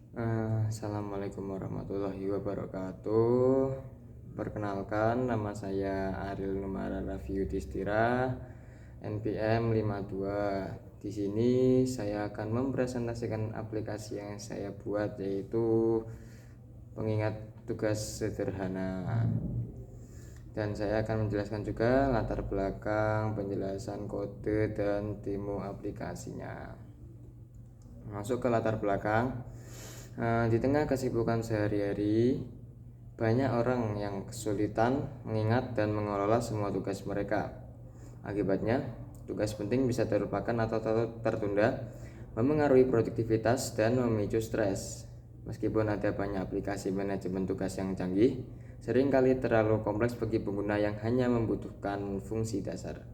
Assalamualaikum warahmatullahi wabarakatuh. Perkenalkan, nama saya Ariel Numara Raffi Yudhistira, NPM 52. Di sini saya akan mempresentasikan aplikasi yang saya buat, yaitu pengingat tugas sederhana. Dan saya akan menjelaskan juga latar belakang, penjelasan kode, dan demo aplikasinya. Masuk ke latar belakang. Di tengah kesibukan sehari-hari, banyak orang yang kesulitan mengingat dan mengelola semua tugas mereka. Akibatnya, tugas penting bisa terlupakan atau tertunda, memengaruhi produktivitas dan memicu stres. Meskipun ada banyak aplikasi manajemen tugas yang canggih, seringkali terlalu kompleks bagi pengguna yang hanya membutuhkan fungsi dasar.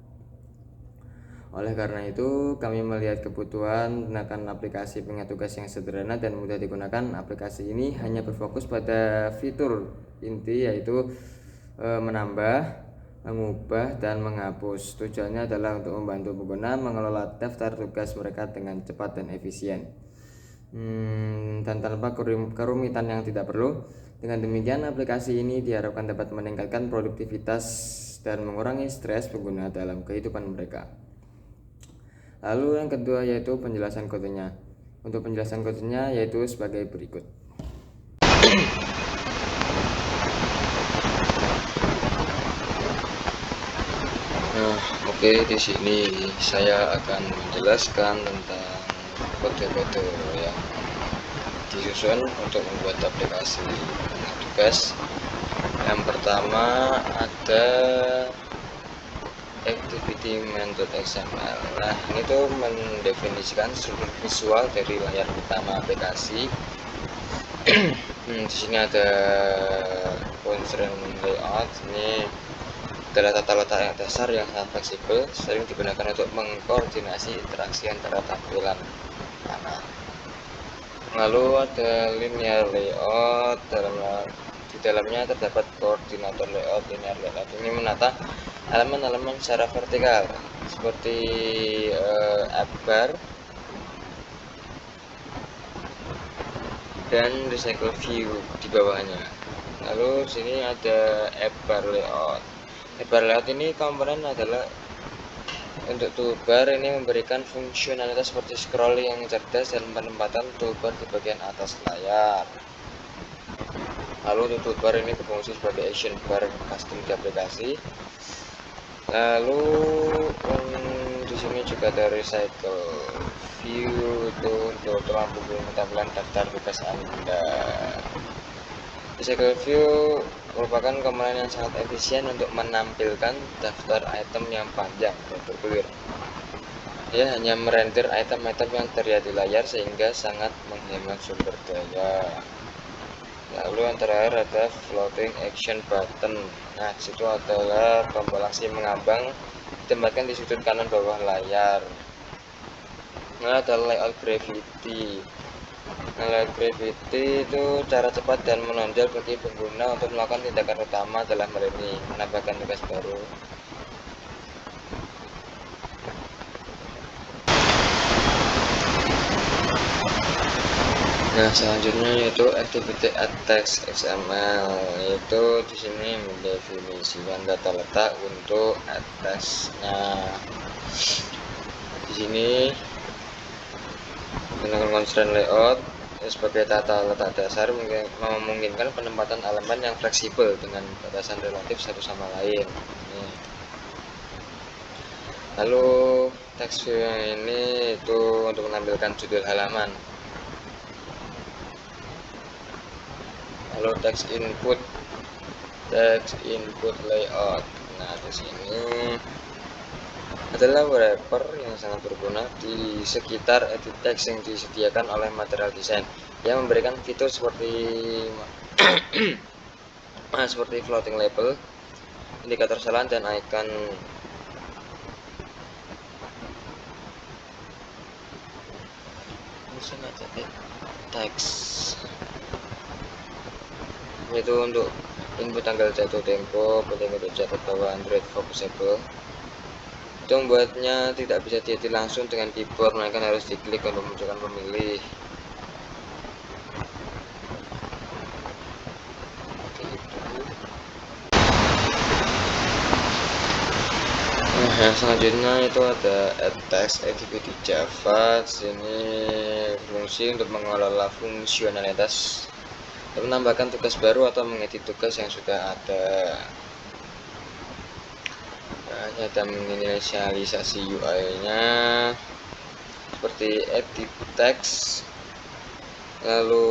Oleh karena itu, kami melihat kebutuhan menggunakan aplikasi pengingat tugas yang sederhana dan mudah digunakan. Aplikasi ini hanya berfokus pada fitur inti, yaitu menambah, mengubah, dan menghapus. Tujuannya adalah untuk membantu pengguna mengelola daftar tugas mereka dengan cepat dan efisien, dan tanpa kerumitan yang tidak perlu. Dengan demikian, aplikasi ini diharapkan dapat meningkatkan produktivitas dan mengurangi stres pengguna dalam kehidupan mereka. Lalu yang kedua yaitu penjelasan kodenya. Untuk penjelasan kodenya yaitu sebagai berikut. Di sini saya akan menjelaskan tentang kode-kode yang disusun untuk membuat aplikasi tugas. Yang pertama ada activity-main.xml. Nah, ini tuh mendefinisikan struktur visual dari layar utama aplikasi. Di sini ada constraint layout. Ini adalah tata letak dasar yang sangat fleksibel, sering digunakan untuk mengkoordinasi interaksi antara tampilan panel. Lalu ada linear layout. Di dalamnya terdapat koordinator layout. Linear layout ini menata elemen-elemen secara vertikal seperti app bar dan recycle view di bawahnya. Lalu sini ada app bar layout. App bar layout ini komponen adalah untuk toolbar. Ini memberikan fungsionalitas seperti scrolling yang cerdas dan penempatan toolbar di bagian atas layar. Lalu toolbar ini berfungsi sebagai action bar custom di aplikasi. Lalu di sini juga ada recycle view itu untuk melampirkan tampilan daftar tugas Anda. Recycle view merupakan komponen yang sangat efisien untuk menampilkan daftar item yang panjang dan bergulir. Dia hanya merender item-item yang terlihat di layar sehingga sangat menghemat sumber daya. Lalu yang terakhir ada floating action button. Nah, disitu adalah tombol aksi mengambang ditempatkan di sudut kanan bawah layar. Nah, ada layout gravity. Layout gravity itu cara cepat dan menonjol bagi pengguna untuk melakukan tindakan utama dalam hal ini menambahkan tugas baru. Nah, selanjutnya yaitu activity at text XML, yaitu di sini mendefinisikan data letak untuk atasnya. Di sini menggunakan constraint layout sebagai tata letak dasar memungkinkan penempatan elemen yang fleksibel dengan batasan relatif satu sama lain. Lalu text view ini itu untuk menampilkan judul halaman. Lalu text input layout. Nah, di sini adalah wrapper yang sangat berguna di sekitar edit text yang disediakan oleh material design yang memberikan fitur seperti seperti floating label, indikator salam, dan icon teks. Itu untuk input tanggal jatuh tempo, penting untuk catat bahwa Android focusable. Itu membuatnya tidak bisa diedit langsung dengan keyboard, melainkan harus diklik untuk memunculkan pemilih. Nah, selanjutnya itu ada add text activity Java. Sini fungsi untuk mengelola fungsionalitas, menambahkan tugas baru atau mengedit tugas yang sudah ada. Ada menginisialisasi UI-nya seperti edit text, lalu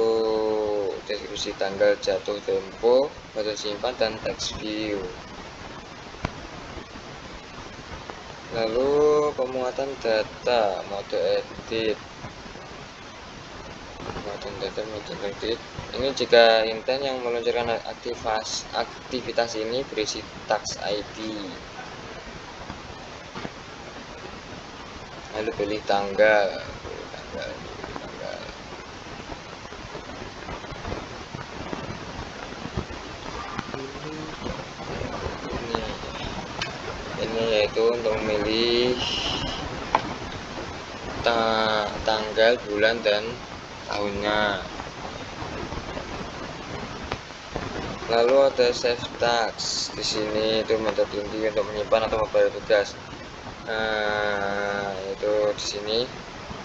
deskripsi tanggal jatuh tempo, batu simpan, dan text view. Lalu pemuatan data, mode edit, ini jika intent yang meluncurkan aktivitas ini berisi task ID. Lalu pilih tanggal. Ini yaitu untuk memilih tanggal, bulan, dan tahunnya. Lalu ada save task. Di sini itu metode inti untuk menyimpan atau membayar tugas. Itu di sini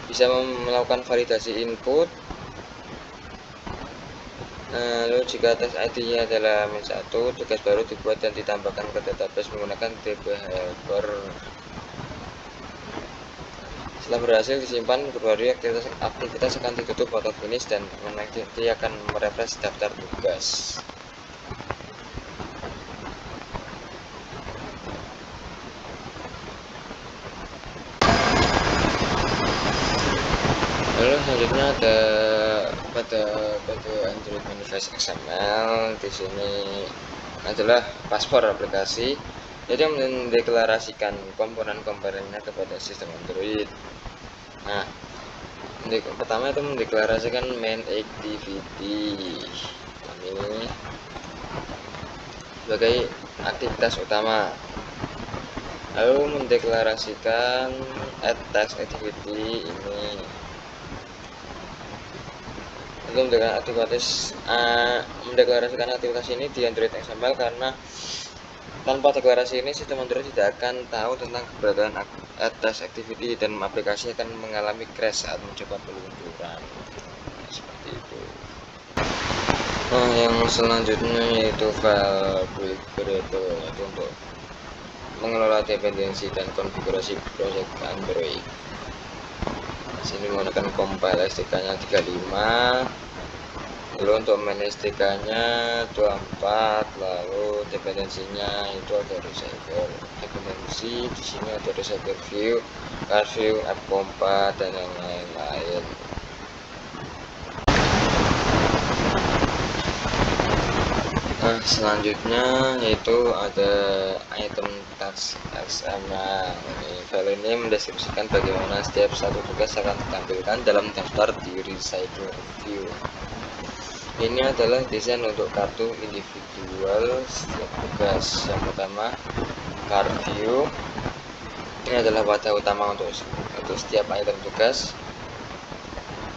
bisa melakukan validasi input. Lalu jika tes ID-nya adalah -1, tugas baru dibuat dan ditambahkan ke database menggunakan DB helper. Setelah berhasil disimpan, berbagai aktivitas akan ditutup atau finish, dan dia akan merefresh daftar tugas. Lalu selanjutnya ada pada Android Manifest XML. Di sini adalah paspor aplikasi, jadi mendeklarasikan komponen-komponennya kepada sistem Android. Nah, pertama itu mendeklarasikan main activity ini sebagai aktivitas utama. Lalu mendeklarasikan add text activity ini. Lalu mendeklarasikan aktivitas ini di Android XML, karena tanpa deklarasi ini sistem Android tidak akan tahu tentang keberadaan add text activity dan aplikasi akan mengalami crash saat mencoba peluncuran. Seperti itu. Nah, yang selanjutnya yaitu file build variable, yaitu untuk mengelola dependensi dan konfigurasi project Android. Sini menggunakan compile SDK-nya 35, lalu untuk main SDK-nya 24, lalu dependensinya itu ada receiver dependensi. Di sini ada receiver view, car view, app compat, dan yang lain-lain. Nah, selanjutnya yaitu ada item task XML. File ini mendeskripsikan bagaimana setiap satu tugas akan ditampilkan dalam daftar di Recycler View. Ini adalah desain untuk kartu individual setiap tugas. Yang pertama, card view. Ini adalah wadah utama untuk setiap item tugas.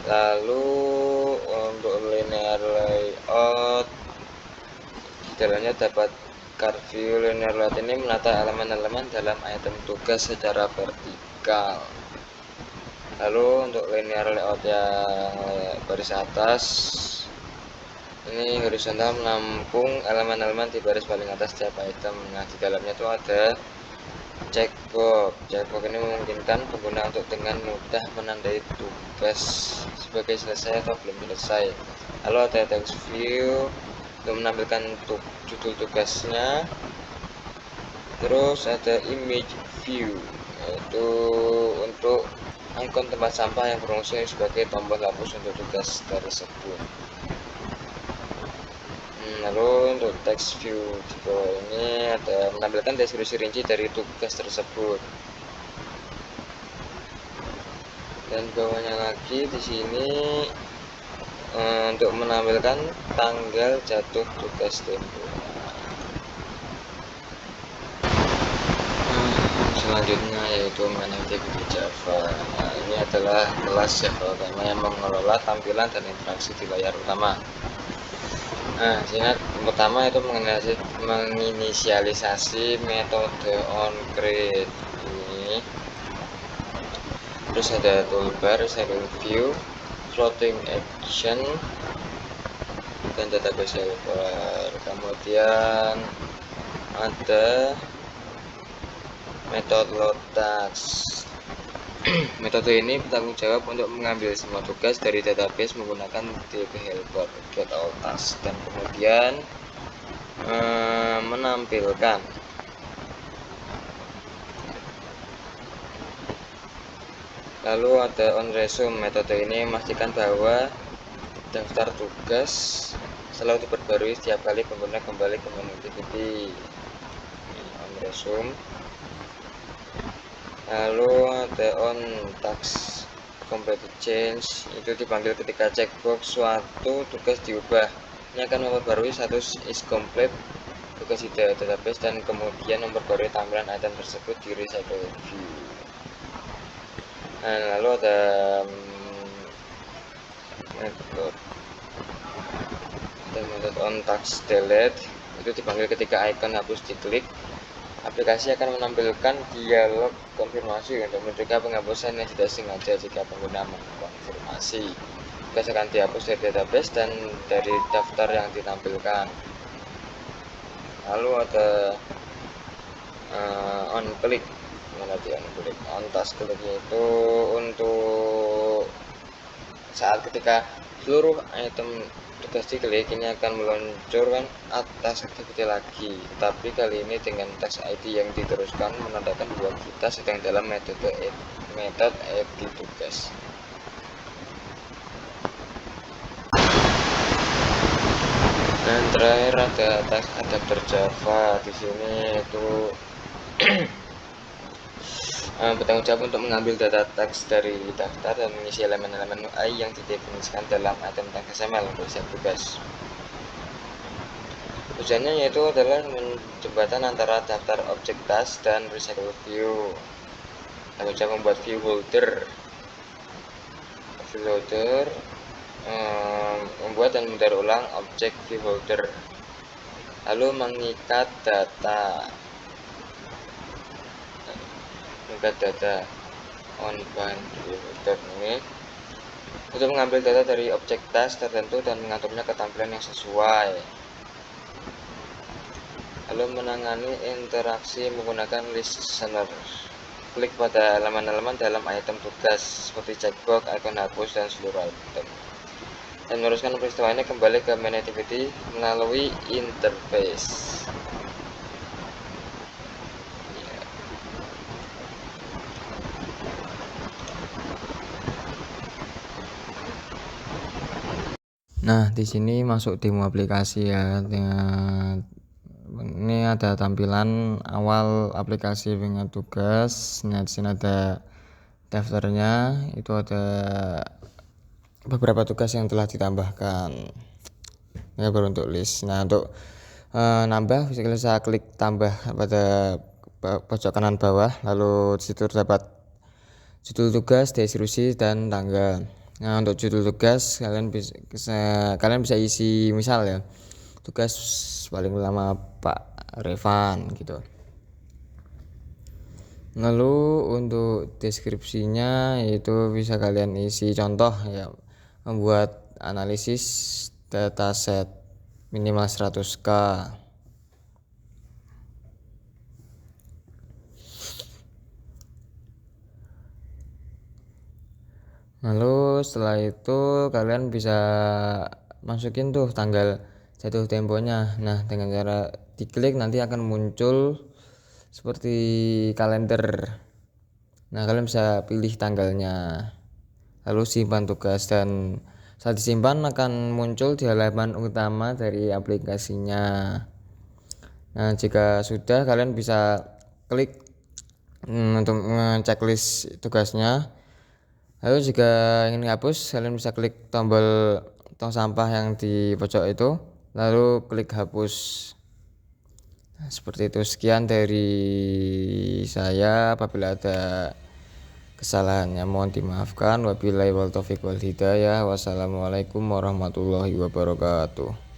Lalu untuk linear layout, jalannya dapat card view. Linear layout ini menata elemen-elemen dalam item tugas secara vertikal. Lalu untuk linear layout yang baris atas, ini horizontal menampung elemen-elemen di baris paling atas setiap item. Nah, di dalamnya itu ada checkbox. Checkbox ini memungkinkan pengguna untuk dengan mudah menandai tugas sebagai selesai atau belum selesai. Lalu ada text view untuk menampilkan judul tugasnya. Terus ada image view, yaitu untuk ikon tempat sampah yang berfungsi sebagai tombol hapus untuk tugas tersebut. Lalu untuk text view di bawah ini ada menampilkan deskripsi rinci dari tugas tersebut. Dan bawahnya lagi di sini untuk menampilkan tanggal jatuh tugas tempo. Selanjutnya yaitu main activity Java. Nah, ini adalah kelas Java utama yang mengelola tampilan dan interaksi di layar utama. Nah, sini pertama itu menginisialisasi metode onCreate ini. Terus ada toolbar, recycle view, floating action, dan database helper. Kemudian ada metode load task. Metode ini bertanggung jawab untuk mengambil semua tugas dari database menggunakan DB helper get all task, dan kemudian menampilkan. Lalu ada on resume. Metode ini memastikan bahwa daftar tugas selalu diperbarui setiap kali pengguna kembali ke menu activity. On resume. Lalu ada on task completed change, itu dipanggil ketika checkbox suatu tugas diubah. Ini akan memperbarui status is complete tugas di database dan kemudian memperbarui tampilan item tersebut di recycle view. Nah, lalu ada method on task delete, itu dipanggil ketika icon hapus diklik. Aplikasi akan menampilkan dialog konfirmasi untuk mencegah penghapusan yang tidak sengaja jika pengguna mengkonfirmasi. Tugas akan dihapus dari database dan dari daftar yang ditampilkan. Lalu ada on click. On task click itu untuk saat ketika seluruh item tugas diklik, ini akan meluncurkan atas activity lagi, tetapi kali ini dengan teks ID yang diteruskan menandakan bahwa kita sedang dalam metode edit tugas. Dan terakhir ada teks adapter Java. Di sini itu bertanggung jawab untuk mengambil data teks dari daftar dan mengisi elemen-elemen UI yang didefinisikan dalam item teks XML untuk setiap tugas. Tujuannya yaitu adalah menjembatan antara daftar objek task dan recycle view. Tanggung jawab membuat view holder, membuat dan mendaur ulang objek view holder, lalu mengikat data on bind view holder ini untuk mengambil data dari objek task tertentu dan mengaturnya ke tampilan yang sesuai, lalu menangani interaksi menggunakan listener. Klik pada elemen-elemen dalam item tugas seperti checkbox, icon hapus, dan seluruh item, dan meneruskan peristiwa ini kembali ke main activity melalui interface. Nah, di sini masuk demo aplikasi ya. Ini ada tampilan awal aplikasi dengan tugas. Nah, di sini ada daftarnya, itu ada beberapa tugas yang telah ditambahkan. Ya, baru untuk list. Nah, untuk nambah bisa klik tambah pada pojok kanan bawah, lalu di situ terdapat judul tugas, deskripsi, dan tanggal. Nah, untuk judul tugas kalian bisa isi misal ya, tugas paling lama Pak Revan gitu. Lalu untuk deskripsinya itu bisa kalian isi contoh ya, membuat analisis dataset minimal 100K. Lalu setelah itu kalian bisa masukin tuh tanggal jatuh temponya. Nah, dengan cara diklik nanti akan muncul seperti kalender. Nah, kalian bisa pilih tanggalnya, lalu simpan tugas, dan saat disimpan akan muncul di halaman utama dari aplikasinya. Nah, jika sudah, kalian bisa klik untuk ngeceklis tugasnya. Lalu jika ingin hapus, kalian bisa klik tombol tong sampah yang di pojok itu, lalu klik hapus. Nah, seperti itu. Sekian dari saya. Apabila ada kesalahannya mohon dimaafkan. Wabillahi wal taufiq wal hidayah. Wassalamualaikum warahmatullahi wabarakatuh.